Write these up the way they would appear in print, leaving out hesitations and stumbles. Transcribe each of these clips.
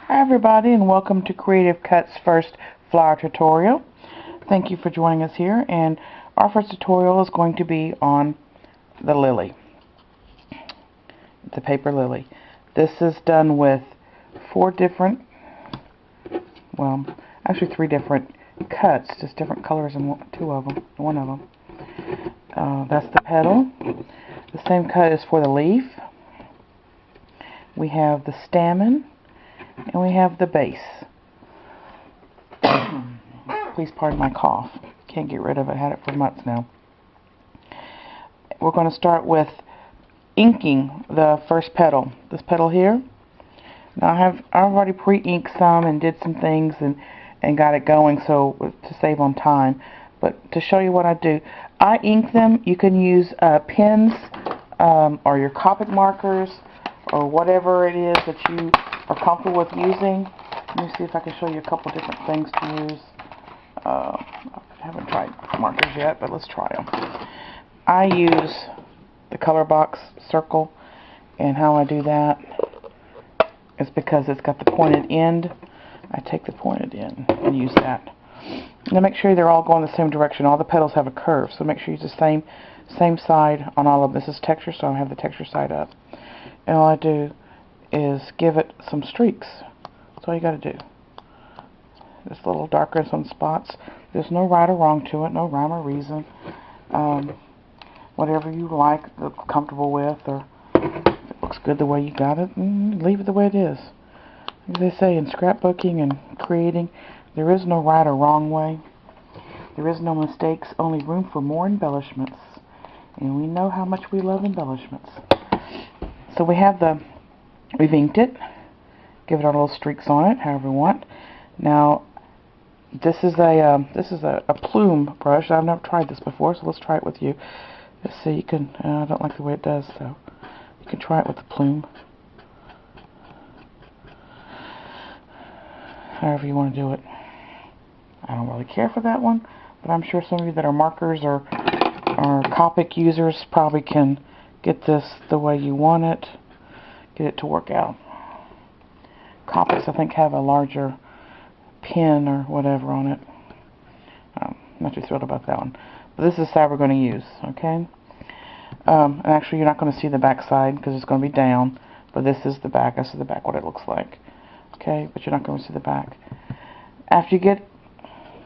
Hi everybody, and welcome to Creative Cuts First Flower Tutorial. Thank you for joining us here, and our first tutorial is going to be on the lily, the paper lily. This is done with three different cuts, just different colors in one of them. That's the petal. The same cut is for the leaf. We have the stamen, and we have the base. Please pardon my cough. Can't get rid of it. Had it for months now. We're going to start with inking the first petal. This petal here. Now I've already pre-inked some and did some things and got it going so to save on time. But to show you what I do, I ink them. You can use pens or your Copic markers or whatever it is that you are comfortable with using. Let me see if I can show you a couple different things to use. I haven't tried markers yet, but let's try them. I use the color box circle, and how I do that is because it's got the pointed end. I take the pointed end and use that. Now make sure they're all going the same direction. All the petals have a curve, so make sure you use the same side on all of them. This is texture, so I have the texture side up. And all I do is give it some streaks. That's all you got to do. It's a little darker in some spots. There's no right or wrong to it, no rhyme or reason. Whatever you like, look comfortable with, or if it looks good the way you got it, leave it the way it is. As they say in scrapbooking and creating, there is no right or wrong way. There is no mistakes, only room for more embellishments. And we know how much we love embellishments. So we've inked it. Give it our little streaks on it, however you want. Now, this is a plume brush. I've never tried this before, so let's try it with you. Let's see. You can. I don't like the way it does, so you can try it with the plume. However you want to do it. I don't really care for that one, but I'm sure some of you that are markers or Copic users probably can get this the way you want it. Get it to work out. Copics, I think, have a larger pen or whatever on it. I'm not too thrilled about that one. But this is the side we're going to use, okay? And actually, you're not going to see the back side because it's going to be down. But this is the back. This is the back, what it looks like. Okay? But you're not going to see the back. After you get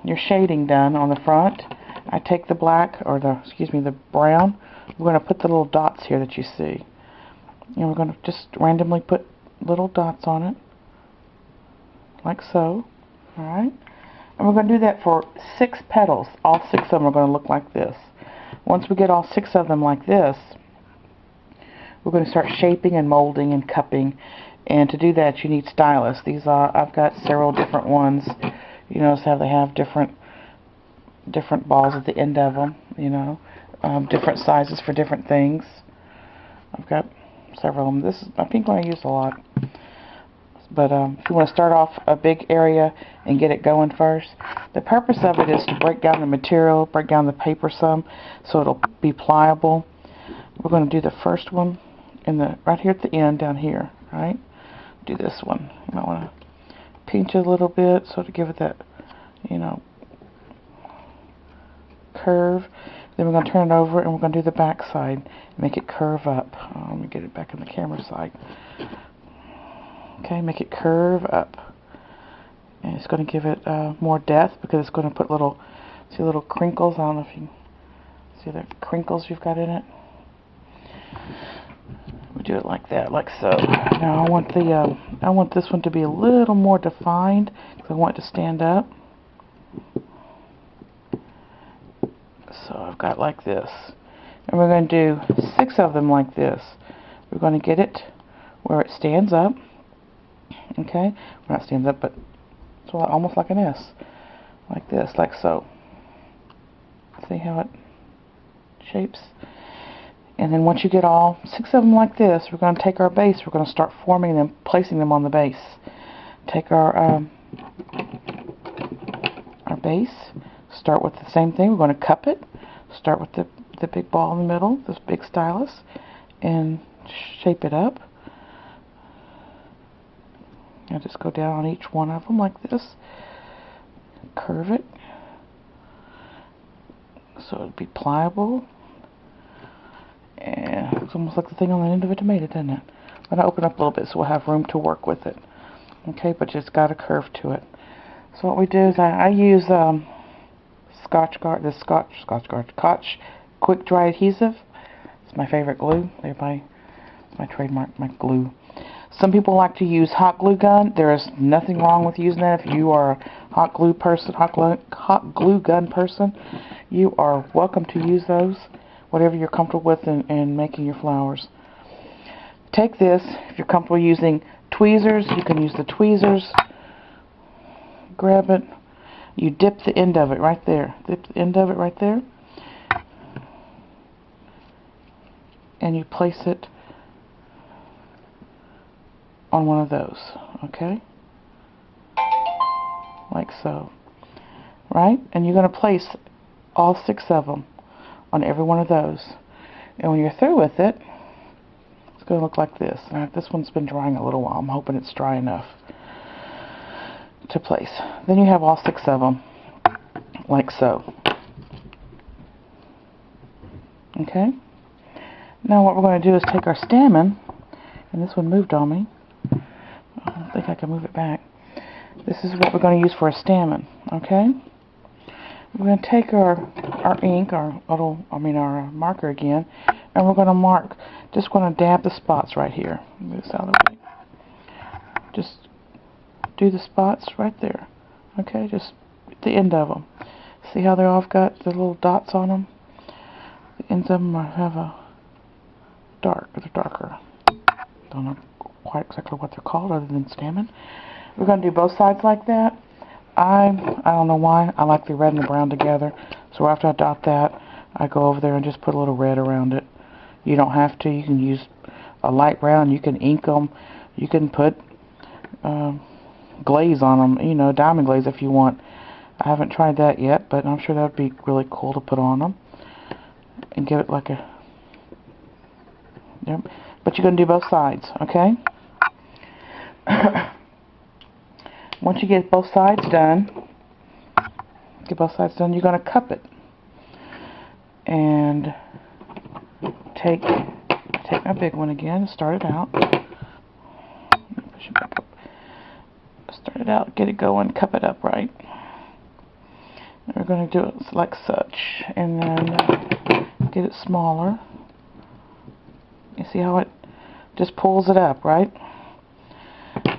your shading done on the front, I take the black, or the brown. We're going to put the little dots here that you see. And we're going to just randomly put little dots on it. Like so. Alright? And we're going to do that for 6 petals. All 6 of them are going to look like this. Once we get all 6 of them like this, we're going to start shaping and molding and cupping. And to do that, you need stylus. I've got several different ones. You notice how they have different balls at the end of them. You know, different sizes for different things. I've got several of them. This is I think one I use a lot. But if you want to start off a big area and get it going first, the purpose of it is to break down the material, break down the paper some, so it'll be pliable. We're going to do the first one right here at the end down here, right? Do this one. You might want to pinch it a little bit so to give it that, curve. Then we're going to turn it over and we're going to do the back side and make it curve up. Let me get it back on the camera side. Okay, make it curve up. And it's going to give it more depth because it's going to put little crinkles. I don't know if you can see the crinkles you've got in it. We do it like that, like so. Now I want this one to be a little more defined because I want it to stand up. So I've got like this. And we're going to do 6 of them like this. We're going to get it where it stands up. Okay? Well, not stands up, but it's almost like an S. Like this, like so. See how it shapes? And then once you get all 6 of them like this, we're going to take our base. We're going to start forming them, placing them on the base. Take our base. Start with the same thing. We're going to cup it. Start with the big ball in the middle, this big stylus, and shape it up. I just go down on each one of them like this, curve it so it'd be pliable, and it's almost like the thing on the end of a tomato, doesn't it? I'm going to open up a little bit so we'll have room to work with it. Okay, but it's got a curve to it. So what we do is I use Scotch Quick Dry Adhesive. It's my favorite glue. They're my trademark, my glue. Some people like to use hot glue gun. There is nothing wrong with using that. If you are a hot glue gun person, you are welcome to use those. Whatever you're comfortable with in making your flowers. Take this. If you're comfortable using tweezers, you can use the tweezers. Grab it. You dip the end of it right there. Dip the end of it right there. And you place it on one of those. Okay? Like so. Right? And you're going to place all 6 of them on every one of those. And when you're through with it, it's going to look like this. Now, this one's been drying a little while. I'm hoping it's dry enough to place. Then you have all 6 of them, like so. Okay? Now what we're going to do is take our stamen, and this one moved on me. I don't think I can move it back. This is what we're going to use for a stamen. Okay? We're going to take our ink, our marker again, and we're going to mark. Just going to dab the spots right here. Move this out of the way. Just do the spots right there. Okay, just the end of them. See how they all got the little dots on them? The ends of them have a they're darker. Don't know quite exactly what they're called other than stamen. We're going to do both sides like that. I don't know why. I like the red and the brown together. So after I dot that, I go over there and just put a little red around it. You don't have to. You can use a light brown. You can ink them. You can put glaze on them. You know, diamond glaze if you want. I haven't tried that yet, but I'm sure that would be really cool to put on them. And give it like a... Yep. But you're going to do both sides, okay? Once you get both sides done, you're going to cup it. And take my big one again, start it out. Push it back up. Start it out, get it going, cup it up right. And we're going to do it like such. And then get it smaller. You see how it just pulls it up, right?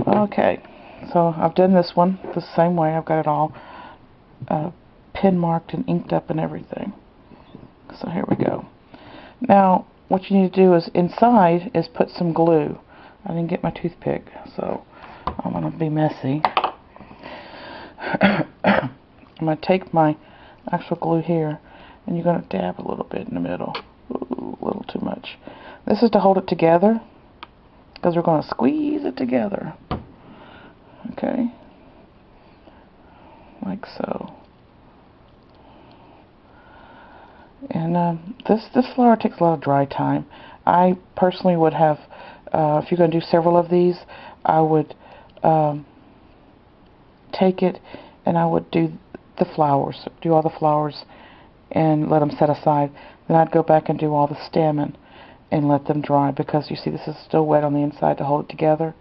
Okay. So I've done this one the same way. I've got it all pin marked and inked up and everything. So here we go. Now what you need to do is inside is put some glue. I didn't get my toothpick, so I'm going to be messy. I'm going to take my actual glue here and you're going to dab a little bit in the middle. Ooh, a little too much. This is to hold it together because we're going to squeeze it together. Okay, like so. And this flower takes a lot of dry time. I personally would have, if you're going to do several of these, I would take it and I would do the flowers, do all the flowers and let them set aside. Then I'd go back and do all the stamen and let them dry, because you see this is still wet on the inside to hold it together.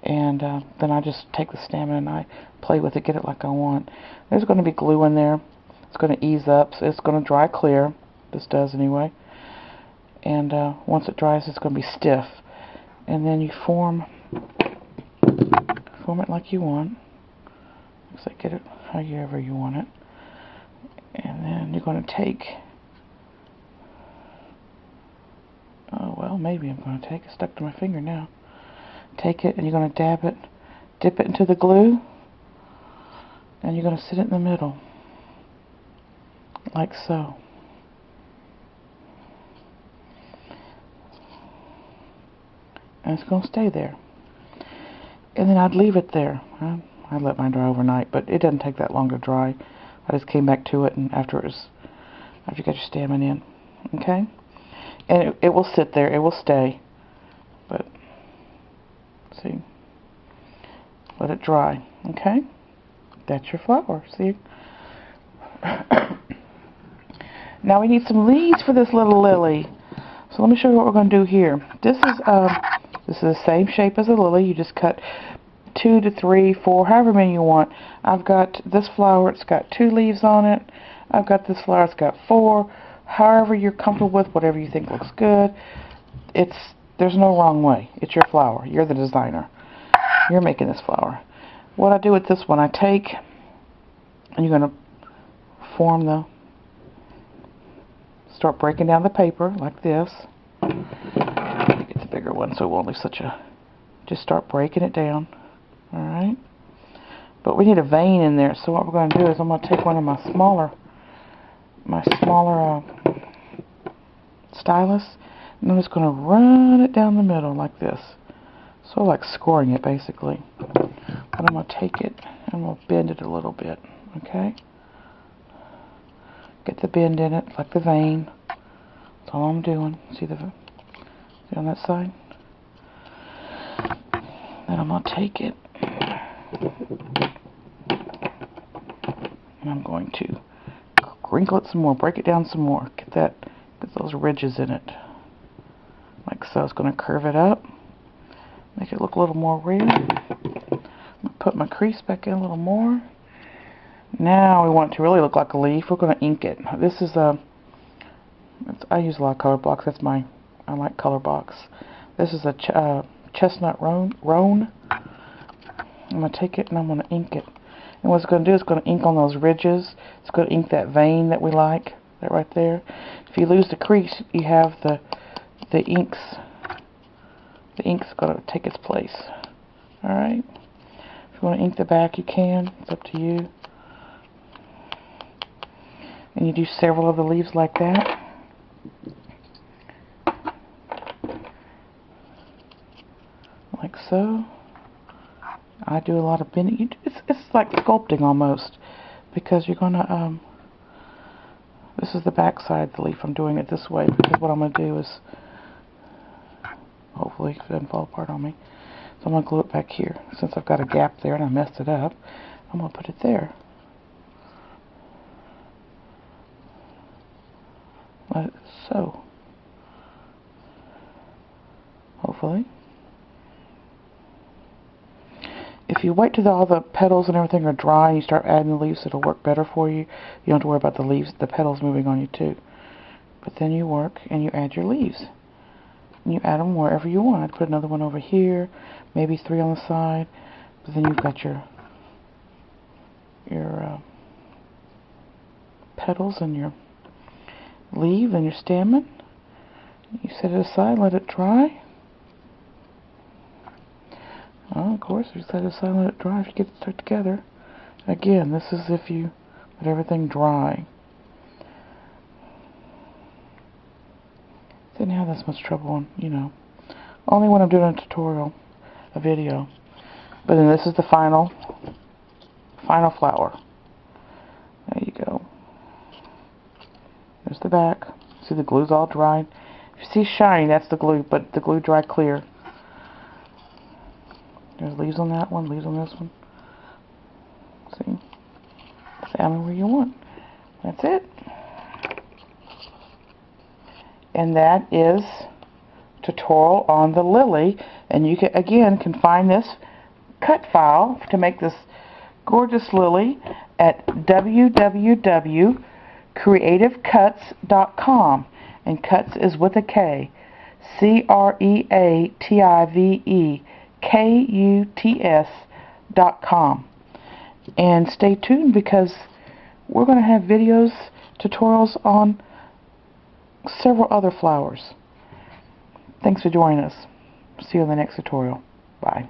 And then I just take the stamen and I play with it, get it like I want. There's going to be glue in there. It's going to ease up, so it's going to dry clear. This does anyway. And once it dries, it's going to be stiff. And then you form it like you want. Looks like get it however you want it. And then you're going to take, oh well, maybe I'm going to take it, stuck to my finger now. Take it and you're going to dab it, dip it into the glue, and you're going to sit it in the middle, like so. And it's going to stay there. And then I'd leave it there. I'd let mine dry overnight, but it doesn't take that long to dry. I just came back to it, and after you got your stamen in, okay? And it will sit there. It will stay. But see, Let it dry. Okay? That's your flower. See? Now we need some leaves for this little lily. So let me show you what we're going to do here. This is the same shape as a lily. You just cut 2 to 3, 4, however many you want. I've got this flower, it's got 2 leaves on it. I've got this flower, it's got 4. However you're comfortable with, whatever you think looks good. There's no wrong way. It's your flower. You're the designer. You're making this flower. What I do with this one, I take, and you're going to start breaking down the paper like this. Get the bigger one so it won't leave such a, just start breaking it down. Alright? But we need a vein in there, so what we're going to do is I'm going to take one of my smaller stylus, and I'm just going to run it down the middle like this. So like scoring it basically. But I'm going to take it and I'm going to bend it a little bit. Okay? Get the bend in it, like the vein. That's all I'm doing. See on that side? Then I'm going to take it and I'm going to crinkle it some more, break it down some more. Get those ridges in it. Like so. It's going to curve it up. Make it look a little more real. Put my crease back in a little more. Now we want it to really look like a leaf. We're going to ink it. This is I use a lot of color blocks. I like color box. This is a chestnut roan. I'm going to take it and I'm going to ink it. And what it's going to do is going to ink on those ridges. It's going to ink that vein that we like. That right there. If you lose the crease, you have the inks. The ink's going to take its place. Alright? If you want to ink the back, you can. It's up to you. And you do several of the leaves like that. Like so. I do a lot of bending. It's like sculpting almost. Because you're going to... this is the back side of the leaf. I'm doing it this way because what I'm going to do is... hopefully it doesn't fall apart on me. So I'm going to glue it back here. Since I've got a gap there and I messed it up, I'm going to put it there. Like so. Hopefully. If you wait till all the petals and everything are dry and you start adding the leaves, it'll work better for you. You don't have to worry about the petals moving on you too. But then you work and you add your leaves. And you add them wherever you want. I'd put another one over here, maybe 3 on the side. But then you've got your petals and your leaf and your stamen. You set it aside, let it dry. Well, of course, you set it aside and let it dry if you get it stuck together. Again, this is if you let everything dry. Didn't have this much trouble, only when I'm doing a tutorial, a video. But then this is the final flower. There you go. There's the back. See, the glue's all dried. If you see shiny, that's the glue, but the glue dried clear. There's leaves on that one, leaves on this one. See? Down where you want. That's it. And that is tutorial on the lily. And you can find this cut file to make this gorgeous lily at www.creativecuts.com. And cuts is with a K. CreativeKuts.com. And stay tuned because we're going to have videos, tutorials on several other flowers. Thanks for joining us. See you in the next tutorial. Bye.